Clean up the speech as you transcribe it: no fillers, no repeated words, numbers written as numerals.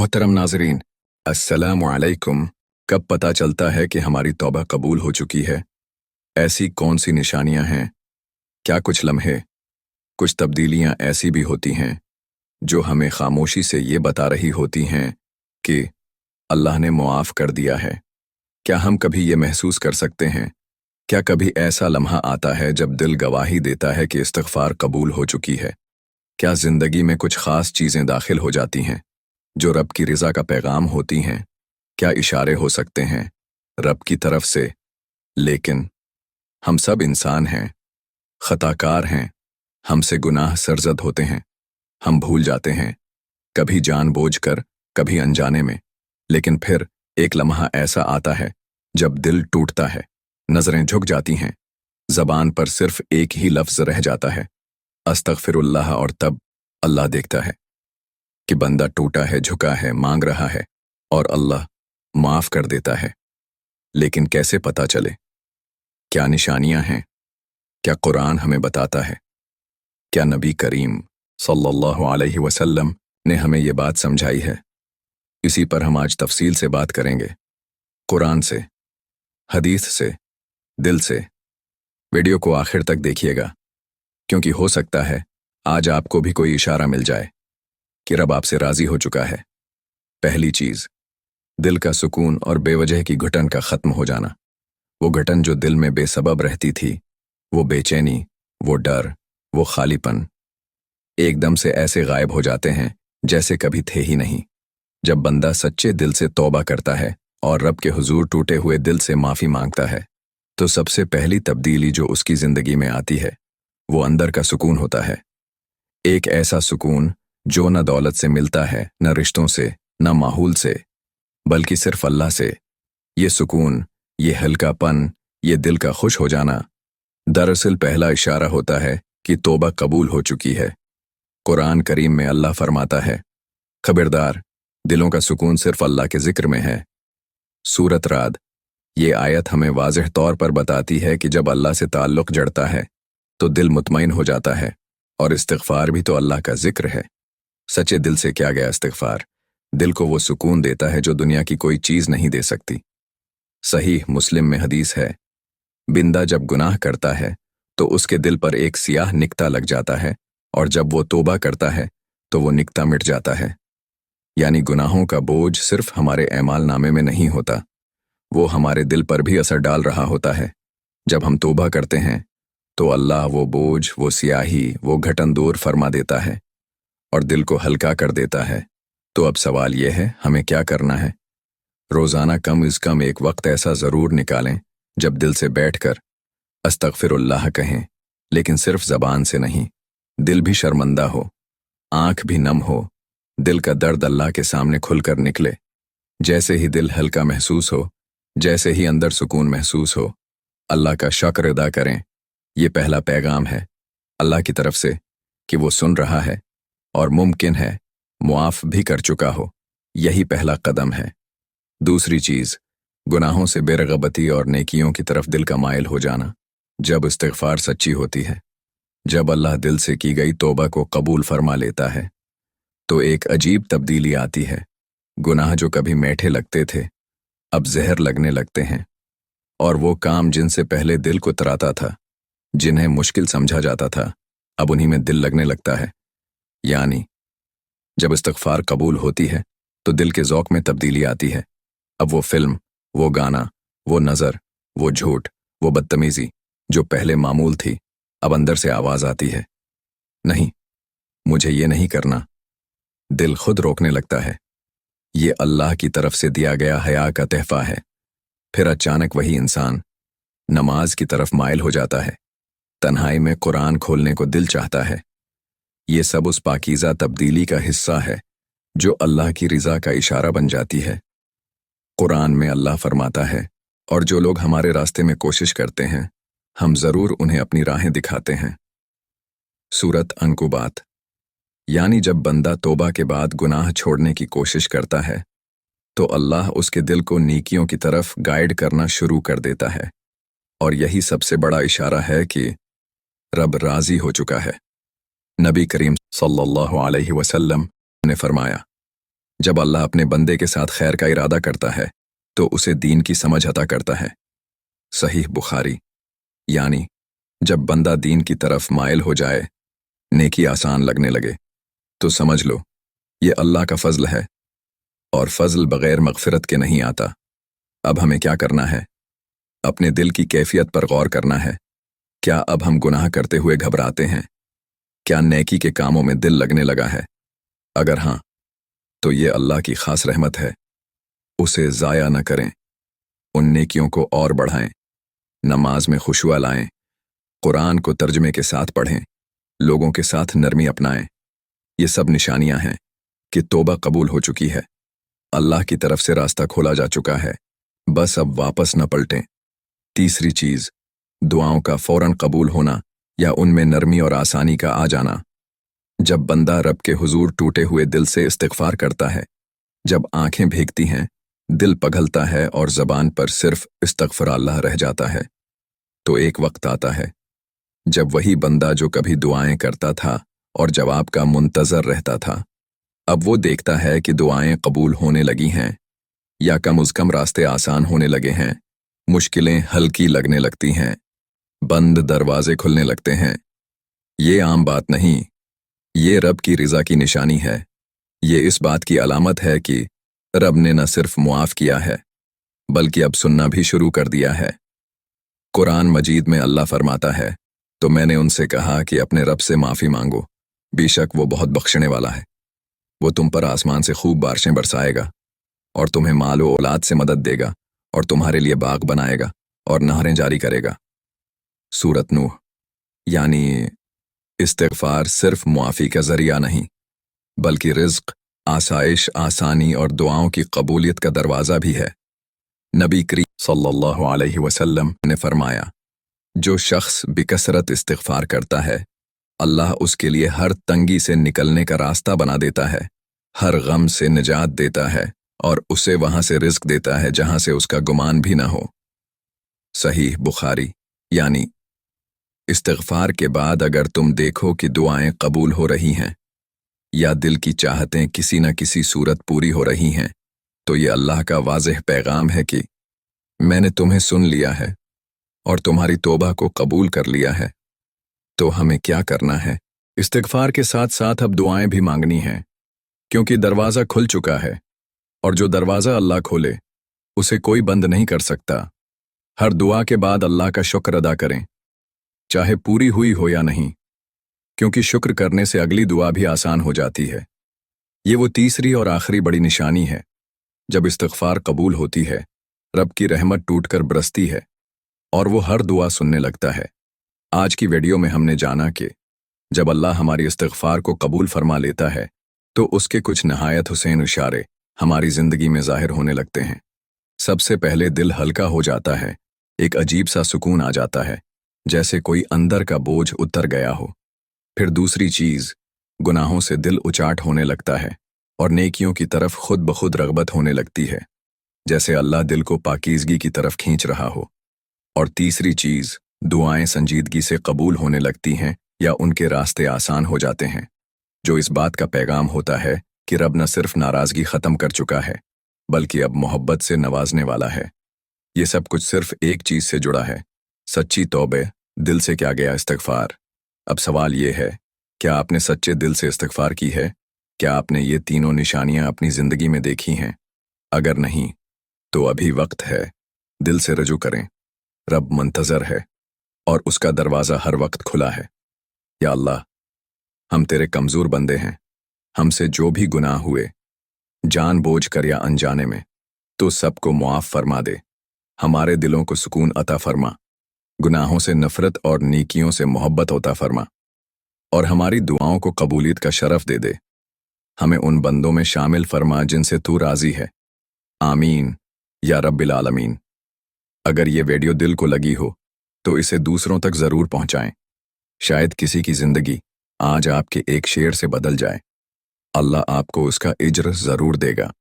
मोहतरम नाजरीन, अस्सलामु अलैकुम। कब पता चलता है कि हमारी तौबा कबूल हो चुकी है? ऐसी कौन सी निशानियां हैं? क्या कुछ लम्हे, कुछ तब्दीलियां ऐसी भी होती हैं जो हमें खामोशी से ये बता रही होती हैं कि अल्लाह ने मुआफ़ कर दिया है? क्या हम कभी ये महसूस कर सकते हैं? क्या कभी ऐसा लम्हा आता है जब दिल गवाही देता है कि इस्तिग़फ़ार कबूल हो चुकी है? क्या ज़िंदगी में कुछ ख़ास चीज़ें दाखिल हो जाती हैं जो रब की रज़ा का पैगाम होती हैं? क्या इशारे हो सकते हैं रब की तरफ से? लेकिन हम सब इंसान हैं, ख़ताकार हैं, हमसे गुनाह सरज़द होते हैं, हम भूल जाते हैं, कभी जानबूझकर, कभी अनजाने में। लेकिन फिर एक लम्हा ऐसा आता है जब दिल टूटता है, नज़रें झुक जाती हैं, ज़बान पर सिर्फ़ एक ही लफ्ज़ रह जाता है, अस्तग़फ़िरुल्लाह, और तब अल्लाह देखता है कि बंदा टूटा है, झुका है, मांग रहा है, और अल्लाह माफ़ कर देता है। लेकिन कैसे पता चले? क्या निशानियां हैं? क्या कुरान हमें बताता है? क्या नबी करीम सल्लल्लाहु अलैहि वसल्लम ने हमें ये बात समझाई है? इसी पर हम आज तफसील से बात करेंगे, कुरान से, हदीस से, दिल से। वीडियो को आखिर तक देखिएगा, क्योंकि हो सकता है आज आपको भी कोई इशारा मिल जाए कि रब आपसे राज़ी हो चुका है। पहली चीज़, दिल का सुकून और बेवजह की घुटन का ख़त्म हो जाना। वो घुटन जो दिल में बेसबब रहती थी, वो बेचैनी, वो डर, वो खालीपन, एकदम से ऐसे गायब हो जाते हैं जैसे कभी थे ही नहीं। जब बंदा सच्चे दिल से तौबा करता है और रब के हुजूर टूटे हुए दिल से माफ़ी मांगता है, तो सबसे पहली तब्दीली जो उसकी ज़िंदगी में आती है वो अंदर का सुकून होता है। एक ऐसा सुकून जो न दौलत से मिलता है, न रिश्तों से, न माहौल से, बल्कि सिर्फ अल्लाह से। ये सुकून, ये हल्कापन, ये दिल का खुश हो जाना दरअसल पहला इशारा होता है कि तौबा कबूल हो चुकी है। कुरान करीम में अल्लाह फरमाता है, खबरदार, दिलों का सुकून सिर्फ अल्लाह के जिक्र में है। सूरत राद। ये आयत हमें वाज़ेह तौर पर बताती है कि जब अल्लाह से ताल्लुक़ जड़ता है तो दिल मुतमईन हो जाता है, और इस्तिग़फ़ार भी तो अल्लाह का जिक्र है। सच्चे दिल से किया गया इस्तिग़फ़ार दिल को वो सुकून देता है जो दुनिया की कोई चीज़ नहीं दे सकती। सही मुस्लिम में हदीस है, बिंदा जब गुनाह करता है तो उसके दिल पर एक सियाह निकता लग जाता है, और जब वो तौबा करता है तो वो निकता मिट जाता है। यानी गुनाहों का बोझ सिर्फ हमारे ऐमाल नामे में नहीं होता, वो हमारे दिल पर भी असर डाल रहा होता है। जब हम तौबा करते हैं तो अल्लाह वो बोझ, वो सियाही, वो घटन दूर फरमा देता है और दिल को हल्का कर देता है। तो अब सवाल यह है, हमें क्या करना है? रोज़ाना कम से कम एक वक्त ऐसा ज़रूर निकालें जब दिल से बैठकर अस्तग़फ़िरुल्लाह कहें, लेकिन सिर्फ ज़बान से नहीं, दिल भी शर्मंदा हो, आँख भी नम हो, दिल का दर्द अल्लाह के सामने खुलकर निकले। जैसे ही दिल हल्का महसूस हो, जैसे ही अंदर सुकून महसूस हो, अल्लाह का शुक्र अदा करें। ये पहला पैगाम है अल्लाह की तरफ से कि वो सुन रहा है और मुमकिन है मुआफ़ भी कर चुका हो। यही पहला कदम है। दूसरी चीज़, गुनाहों से बेरग़बती और नेकियों की तरफ दिल का माइल हो जाना। जब इस्तिग़फ़ार सच्ची होती है, जब अल्लाह दिल से की गई तौबा को कबूल फरमा लेता है, तो एक अजीब तब्दीली आती है। गुनाह जो कभी मीठे लगते थे अब जहर लगने लगते हैं, और वो काम जिनसे पहले दिल को तराता था, जिन्हें मुश्किल समझा जाता था, अब उन्हीं में दिल लगने लगता है। यानी जब इस्तिग़फ़ार कबूल होती है तो दिल के ज़ौक़ में तब्दीली आती है। अब वो फ़िल्म, वो गाना, वो नज़र, वो झूठ, वो बदतमीज़ी जो पहले मामूल थी, अब अंदर से आवाज़ आती है, नहीं, मुझे ये नहीं करना। दिल खुद रोकने लगता है। ये अल्लाह की तरफ से दिया गया हया का तोहफ़ा है। फिर अचानक वही इंसान नमाज की तरफ माइल हो जाता है, तन्हाई में कुरान खोलने को दिल चाहता है। ये सब उस पाकीज़ा तब्दीली का हिस्सा है जो अल्लाह की रज़ा का इशारा बन जाती है। कुरान में अल्लाह फरमाता है, और जो लोग हमारे रास्ते में कोशिश करते हैं, हम ज़रूर उन्हें अपनी राहें दिखाते हैं। सूरत अंकुबात। यानी जब बंदा तौबा के बाद गुनाह छोड़ने की कोशिश करता है तो अल्लाह उसके दिल को नेकियों की तरफ गाइड करना शुरू कर देता है, और यही सबसे बड़ा इशारा है कि रब राज़ी हो चुका है। नबी करीम सल्लल्लाहु अलैहि वसल्लम ने फरमाया, जब अल्लाह अपने बंदे के साथ खैर का इरादा करता है तो उसे दीन की समझ अता करता है। सहीह बुखारी। यानी जब बंदा दीन की तरफ माइल हो जाए, नेकी आसान लगने लगे, तो समझ लो ये अल्लाह का फजल है, और फजल बगैर मगफिरत के नहीं आता। अब हमें क्या करना है? अपने दिल की कैफियत पर गौर करना है। क्या अब हम गुनाह करते हुए घबराते हैं? क्या नेकी के कामों में दिल लगने लगा है? अगर हाँ, तो ये अल्लाह की खास रहमत है। उसे ज़ाया न करें, उन नेकियों को और बढ़ाएं, नमाज में खुशुआ लाएं, कुरान को तर्जमे के साथ पढ़ें, लोगों के साथ नरमी अपनाएं। ये सब निशानियां हैं कि तौबा कबूल हो चुकी है, अल्लाह की तरफ से रास्ता खोला जा चुका है, बस अब वापस न पलटें। तीसरी चीज़, दुआओं का फौरन कबूल होना या उनमें नरमी और आसानी का आ जाना। जब बंदा रब के हुजूर टूटे हुए दिल से इस्तिग़फ़ार करता है, जब आंखें भीगती हैं, दिल पघलता है और ज़बान पर सिर्फ इस्तग़फ़िरुल्लाह रह जाता है, तो एक वक्त आता है जब वही बंदा जो कभी दुआएं करता था और जवाब का मुंतज़र रहता था, अब वो देखता है कि दुआएं कबूल होने लगी हैं, या कम अज़ कम रास्ते आसान होने लगे हैं, मुश्किलें हल्की लगने लगती हैं, बंद दरवाजे खुलने लगते हैं। ये आम बात नहीं, ये रब की रिज़ा की निशानी है। ये इस बात की अलामत है कि रब ने न सिर्फ मुआफ़ किया है, बल्कि अब सुनना भी शुरू कर दिया है। कुरान मजीद में अल्लाह फरमाता है, तो मैंने उनसे कहा कि अपने रब से माफ़ी मांगो, बेशक वो बहुत बख्शने वाला है। वो तुम पर आसमान से खूब बारिशें बरसाएगा और तुम्हें माल व औलाद से मदद देगा और तुम्हारे लिए बाग बनाएगा और नहरें जारी करेगा। सूरत नूह। यानी इस्तिग़फ़ार सिर्फ मुआफ़ी का ज़रिया नहीं, बल्कि रिज़्क़, आसाइश, आसानी और दुआओं की कबूलियत का दरवाज़ा भी है। नबी करीम सल्लल्लाहु अलैहि वसल्लम ने फरमाया, जो शख्स बिकसरत इस्तिग़फ़ार करता है, अल्लाह उसके लिए हर तंगी से निकलने का रास्ता बना देता है, हर गम से निजात देता है और उसे वहां से रिज़्क़ देता है जहां से उसका गुमान भी ना हो। सहीह बुखारी। यानी इस्तिग़फ़ार के बाद अगर तुम देखो कि दुआएं कबूल हो रही हैं या दिल की चाहतें किसी न किसी सूरत पूरी हो रही हैं, तो ये अल्लाह का वाज़ेह पैगाम है कि मैंने तुम्हें सुन लिया है और तुम्हारी तौबा को कबूल कर लिया है। तो हमें क्या करना है? इस्तिग़फ़ार के साथ साथ अब दुआएं भी मांगनी हैं, क्योंकि दरवाज़ा खुल चुका है और जो दरवाज़ा अल्लाह खोले उसे कोई बंद नहीं कर सकता। हर दुआ के बाद अल्लाह का शुक्र अदा करें, चाहे पूरी हुई हो या नहीं, क्योंकि शुक्र करने से अगली दुआ भी आसान हो जाती है। ये वो तीसरी और आखिरी बड़ी निशानी है। जब इस्तिग़फ़ार कबूल होती है, रब की रहमत टूटकर बरसती है और वो हर दुआ सुनने लगता है। आज की वीडियो में हमने जाना कि जब अल्लाह हमारी इस्तिग़फ़ार को कबूल फरमा लेता है, तो उसके कुछ नहायत हुसैन इशारे हमारी ज़िंदगी में ज़ाहिर होने लगते हैं। सबसे पहले दिल हल्का हो जाता है, एक अजीब सा सुकून आ जाता है, जैसे कोई अंदर का बोझ उतर गया हो। फिर दूसरी चीज़, गुनाहों से दिल उचाट होने लगता है और नेकियों की तरफ खुद ब खुद रग़बत होने लगती है, जैसे अल्लाह दिल को पाकीज़गी की तरफ खींच रहा हो। और तीसरी चीज़, दुआएं संजीदगी से कबूल होने लगती हैं या उनके रास्ते आसान हो जाते हैं, जो इस बात का पैगाम होता है कि रब न सिर्फ नाराज़गी ख़त्म कर चुका है, बल्कि अब मोहब्बत से नवाजने वाला है। ये सब कुछ सिर्फ एक चीज़ से जुड़ा है, सच्ची तौबे, दिल से किया गया इस्तिग़फ़ार। अब सवाल ये है, क्या आपने सच्चे दिल से इस्तिग़फ़ार की है? क्या आपने ये तीनों निशानियां अपनी ज़िंदगी में देखी हैं? अगर नहीं, तो अभी वक्त है, दिल से रजू करें। रब मुंतज़र है और उसका दरवाज़ा हर वक्त खुला है। या अल्लाह, हम तेरे कमज़ोर बंदे हैं, हमसे जो भी गुनाह हुए, जानबूझकर या अनजाने में, तो सबको मुआफ़ फरमा दे। हमारे दिलों को सुकून अता फरमा, गुनाहों से नफ़रत और नेकियों से मोहब्बत अता फरमा, और हमारी दुआओं को कबूलियत का शरफ़ दे दे। हमें उन बंदों में शामिल फरमा जिनसे तू राज़ी है। आमीन या रब्बिल आलमीन। अगर ये वीडियो दिल को लगी हो तो इसे दूसरों तक ज़रूर पहुंचाएं। शायद किसी की ज़िंदगी आज आपके एक शेर से बदल जाए। अल्लाह आपको उसका इज्र ज़रूर देगा।